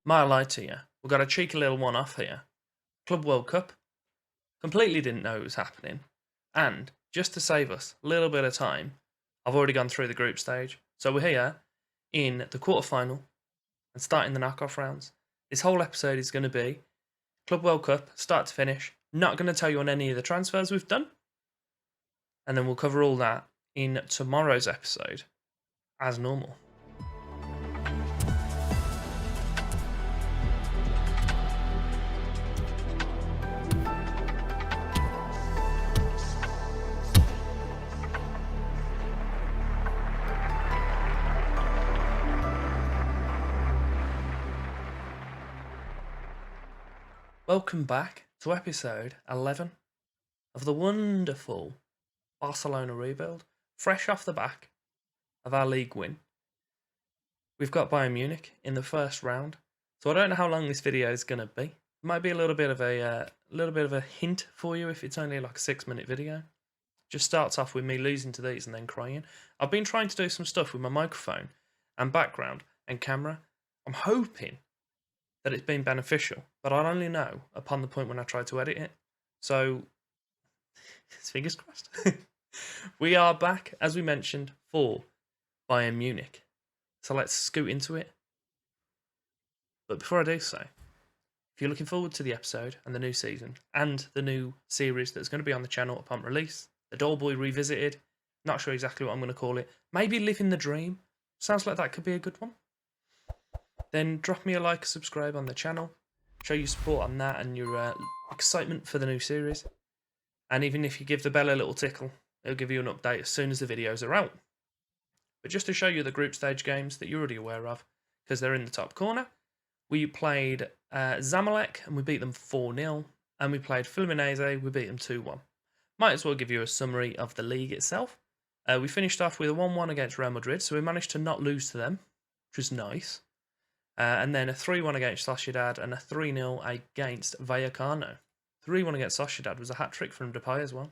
Might lie to you. We've got a cheeky little one off here. Club World Cup. Completely didn't know it was happening. And just to save us a little bit of time, I've already gone through the group stage. So we're here in the quarterfinal and starting the knockoff rounds. This whole episode is going to be Club World Cup, start to finish. Not going to tell you on any of the transfers we've done. And then we'll cover all that in tomorrow's episode as normal. Welcome back to episode 11 of the wonderful Barcelona rebuild, fresh off the back of our league win. We've got Bayern Munich in the first round, so I don't know how long this video is going to be. It might be a little bit of a hint for you if it's only like a 6-minute video. Just starts off with me losing to these and then crying. I've been trying to do some stuff with my microphone and background and camera. I'm hoping that it's been beneficial, but I'll only know upon the point when I try to edit it. So, fingers crossed. We are back, as we mentioned, for Bayern Munich. So let's scoot into it. But before I do so, if you're looking forward to the episode and the new season and the new series that's going to be on the channel upon release, the Doleboy Revisited, not sure exactly what I'm going to call it, maybe Living the Dream, sounds like that could be a good one. Then drop me a like, subscribe on the channel, show your support on that and your excitement for the new series. And even if you give the bell a little tickle, it'll give you an update as soon as the videos are out. But just to show you the group stage games that you're already aware of, because they're in the top corner, we played Zamalek and we beat them 4-0, and we played Fluminense, we beat them 2-1. Might as well give you a summary of the league itself. We finished off with a 1-1 against Real Madrid, so we managed to not lose to them, which was nice. And then a 3-1 against Sociedad and a 3-0 against Vallecano. 3-1 against Sociedad was a hat-trick from Depay as well.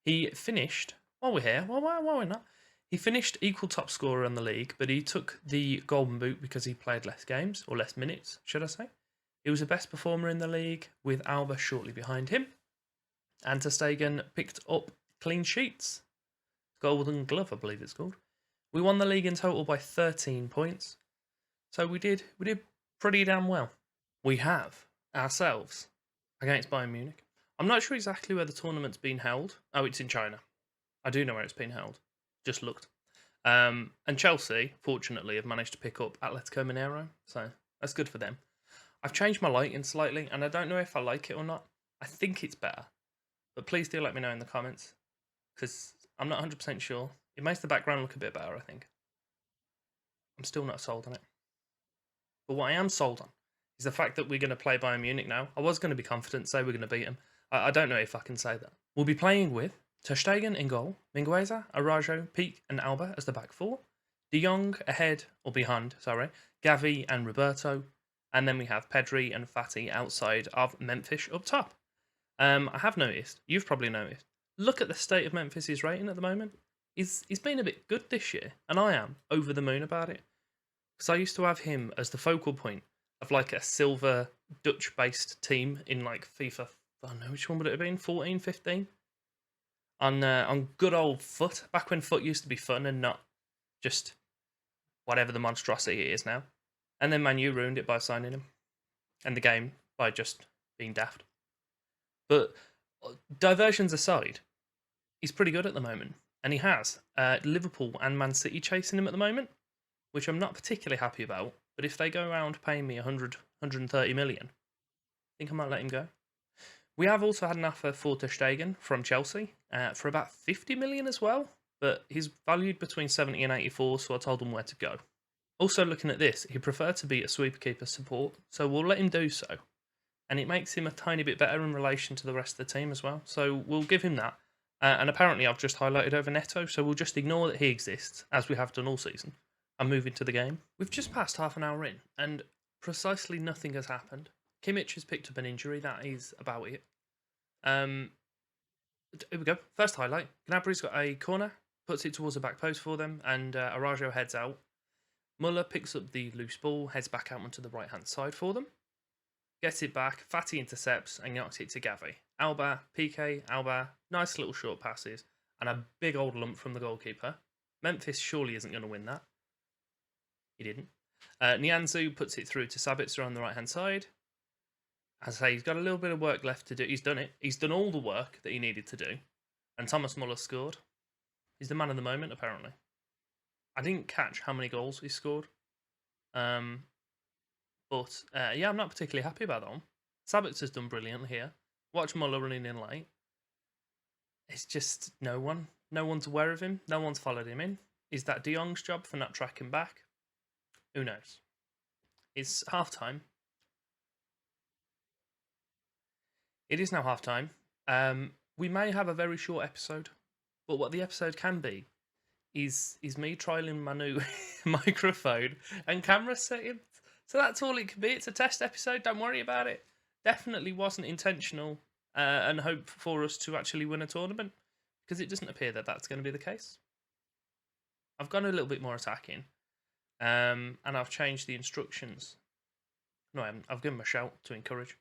He finished, while we're here, while we're not, he finished equal top scorer in the league, but he took the golden boot because he played less games, or less minutes, should I say. He was the best performer in the league, with Alba shortly behind him. And Ter Stegen picked up clean sheets. Golden Glove, I believe it's called. We won the league in total by 13 points. So we did pretty damn well. We have ourselves against Bayern Munich. I'm not sure exactly where the tournament's been held. Oh, it's in China. I do know where it's been held. Just looked. And Chelsea, fortunately, have managed to pick up Atletico Mineiro. So that's good for them. I've changed my lighting slightly, and I don't know if I like it or not. I think it's better. But please do let me know in the comments, because I'm not 100% sure. It makes the background look a bit better, I think. I'm still not sold on it. But what I am sold on is the fact that we're going to play Bayern Munich now. I was going to be confident, say we're going to beat them. I don't know if I can say that. We'll be playing with Ter Stegen in goal, Mingueza, Araujo, Peak and Alba as the back four, De Jong ahead, or behind, Gavi and Roberto, and then we have Pedri and Fati outside of Memphis up top. I have noticed, you've probably noticed, look at the state of Memphis's rating at the moment. He's been a bit good this year, and I am over the moon about it. Because I used to have him as the focal point of like a silver Dutch-based team in like FIFA, I don't know, which one would it have been, 14, 15? On good old Foot, back when Foot used to be fun and not just whatever the monstrosity it is now. And then Man U ruined it by signing him. And the game by just being daft. But diversions aside, he's pretty good at the moment. And he has Liverpool and Man City chasing him at the moment, which I'm not particularly happy about. But if they go around paying me 130 million, I think I might let him go. We have also had an offer for Ter Stegen from Chelsea for about 50 million as well, but he's valued between 70 and 84, so I told him where to go. Also looking at this, he preferred to be a sweeper keeper support, so we'll let him do so. And it makes him a tiny bit better in relation to the rest of the team as well, so we'll give him that. And apparently I've just highlighted over Neto, so we'll just ignore that he exists, as we have done all season, and move into the game. We've just passed half an hour in, and precisely nothing has happened. Kimmich has picked up an injury, that is about it. Here we go, first highlight. Gnabry's got a corner, puts it towards the back post for them, and Araujo heads out. Muller picks up the loose ball, heads back out onto the right-hand side for them. Gets it back, Fatty intercepts and knocks it to Gavi. Alba, PK, Alba, nice little short passes, and a big old lump from the goalkeeper. Memphis surely isn't going to win that. He didn't. Nianzou puts it through to Sabitzer on the right-hand side. As I say, he's got a little bit of work left to do. He's done it. He's done all the work that he needed to do. And Thomas Muller scored. He's the man of the moment, apparently. I didn't catch how many goals he scored. But yeah, I'm not particularly happy about that one. Sabitzer's done brilliantly here. Watch Muller running in late. It's just no one's aware of him. No one's followed him in. Is that De Jong's job for not tracking back? Who knows? It's half time. It is now half time. We may have a very short episode, but what the episode can be is me trialing my new microphone and camera settings. So that's all it can be. It's a test episode. Don't worry about it. Definitely wasn't intentional and hope for us to actually win a tournament, because it doesn't appear that that's going to be the case. I've gone a little bit more attacking, and I've changed the instructions. No, I haven't. I've given him a shout to encourage.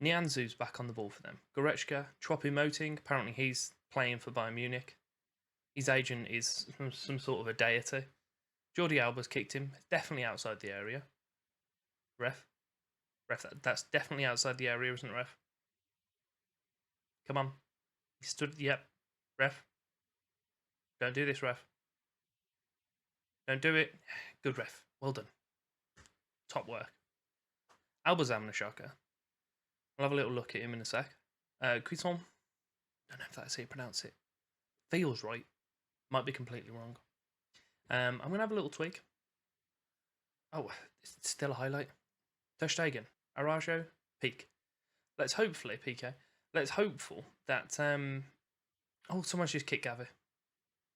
Nianzou's back on the ball for them. Goretzka, Choupo-Moting, apparently he's playing for Bayern Munich. His agent is some sort of a deity. Jordi Alba's kicked him. Definitely outside the area. Ref, that's definitely outside the area, isn't it, ref? Come on. He stood, yep. Ref. Don't do this, ref. Don't do it. Good ref. Well done. Top work. Alba's having a shocker. I'll have a little look at him in a sec. Cuiton. Don't know if that's how you pronounce it. Feels right. Might be completely wrong. I'm going to have a little tweak. Oh, it's still a highlight. Ter Stegen, Arajo, Peak. Let's hopefully, PK. Let's hopeful that... Oh, someone's just kicked Gavi.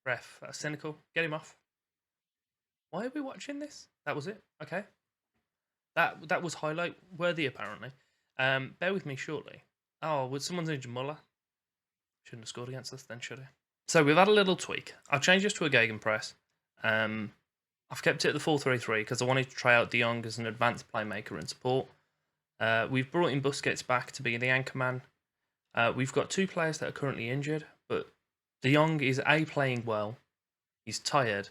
Ref, that's cynical. Get him off. Why are we watching this? That was it. Okay. That was highlight worthy, apparently. Bear with me shortly. Oh, would someone's injured Muller? Shouldn't have scored against us then, should he? So we've had a little tweak. I've changed this to a gegenpress. I've kept it at the 4-3-3 because I wanted to try out De Jong as an advanced playmaker and support. We've brought in Busquets back to be the anchor man. We've got two players that are currently injured, but De Jong is playing well. He's tired,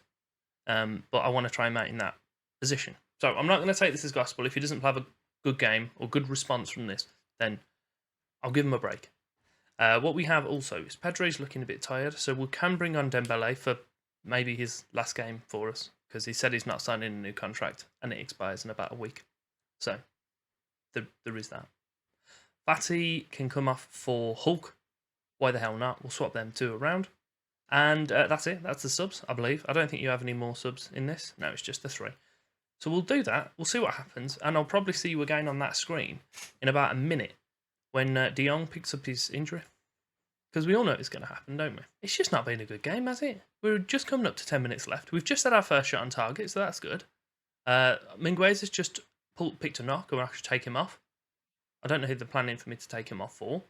but I want to try him out in that position. So I'm not going to take this as gospel. If he doesn't have a good game or good response from this, then I'll give him a break. What we have also is Pedro's looking a bit tired, so we can bring on Dembele for maybe his last game for us, because he said he's not signing a new contract and it expires in about a week. So there is that. Fatty can come off for Hulk. Why the hell not? We'll swap them two around. And that's it. That's the subs, I believe. I don't think you have any more subs in this. No, it's just the three. So we'll do that. We'll see what happens. And I'll probably see you again on that screen in about a minute when De Jong picks up his injury. Because we all know it's going to happen, don't we? It's just not been a good game, has it? We're just coming up to 10 minutes left. We've just had our first shot on target, so that's good. Minguez has just picked a knock, or I should take him off. I don't know who they're planning for me to take him off for.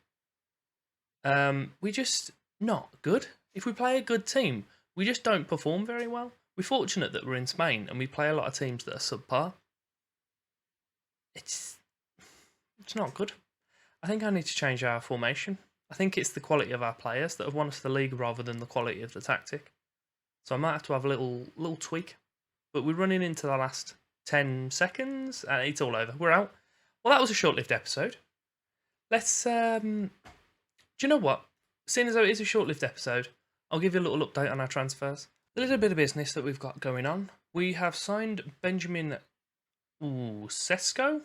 We're just not good. If we play a good team, we just don't perform very well. We're fortunate that we're in Spain and we play a lot of teams that are subpar. It's not good. I think I need to change our formation. I think it's the quality of our players that have won us the league rather than the quality of the tactic. So I might have to have a little tweak. But we're running into the last 10 seconds and it's all over. We're out. Well, that was a short-lived episode. Let's... do you know what? Seeing as though it is a short-lived episode, I'll give you a little update on our transfers. A little bit of business that we've got going on. We have signed Benjamin Sesko.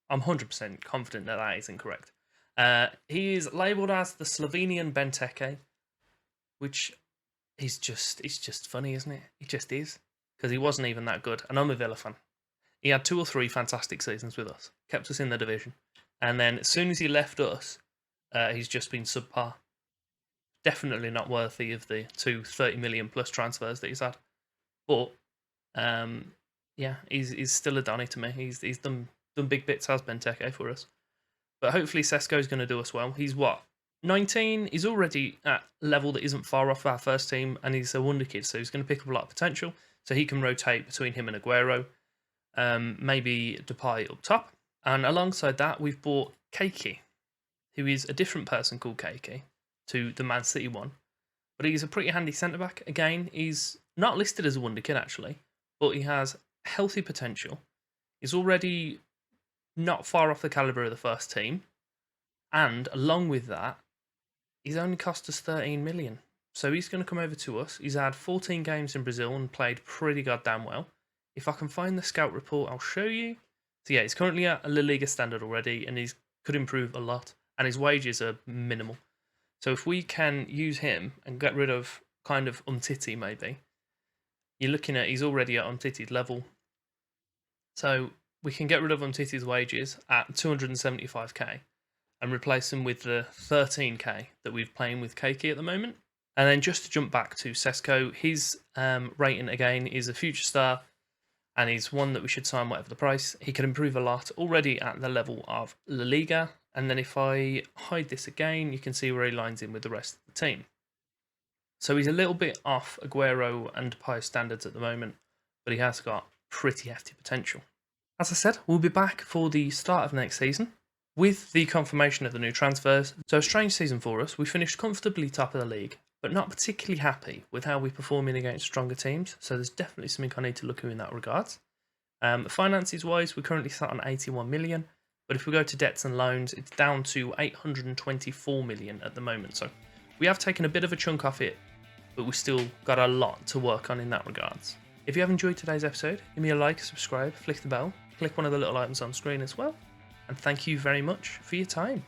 I'm 100% confident that that is incorrect. He is labelled as the Slovenian Benteke, which is just funny, isn't it? It just is. Because he wasn't even that good. And I'm a Villa fan. He had 2 or 3 fantastic seasons with us. Kept us in the division. And then as soon as he left us, he's just been subpar. Definitely not worthy of the 2 30 million plus transfers that he's had. But, yeah, he's still a Donny to me. He's done big bits, has Benteke for us. But hopefully Sesko's going to do us well. He's what? 19. He's already at a level that isn't far off our first team, and he's a wonder kid, so he's going to pick up a lot of potential. So he can rotate between him and Aguero. Maybe Depay up top. And alongside that, we've bought Keiki, who is a different person called Keiki to the Man City one. But he's a pretty handy centre-back. Again, he's not listed as a wonder kid, actually, but he has healthy potential. He's already not far off the calibre of the first team. And along with that, he's only cost us 13 million. So he's going to come over to us. He's had 14 games in Brazil and played pretty goddamn well. If I can find the scout report, I'll show you. So yeah, he's currently at a La Liga standard already, and he could improve a lot. And his wages are minimal. So if we can use him and get rid of kind of Umtiti maybe, you're looking at he's already at Umtiti's level. So we can get rid of Umtiti's wages at 275k and replace him with the 13k that we've playing with Keiki at the moment. And then just to jump back to Sesko, his rating again is a future star, and he's one that we should sign whatever the price. He can improve a lot, already at the level of La Liga. And then if I hide this again, you can see where he lines in with the rest of the team. So he's a little bit off Aguero and Depay standards at the moment, but he has got pretty hefty potential. As I said, we'll be back for the start of next season with the confirmation of the new transfers. So a strange season for us. We finished comfortably top of the league, but not particularly happy with how we're performing against stronger teams. So there's definitely something I need to look at in that regard. Finances wise, we're currently sat on 81 million. But if we go to debts and loans, it's down to 824 million at the moment. So we have taken a bit of a chunk off it, but we've still got a lot to work on in that regards. If you have enjoyed today's episode, give me a like, subscribe, flick the bell, click one of the little items on screen as well. And thank you very much for your time.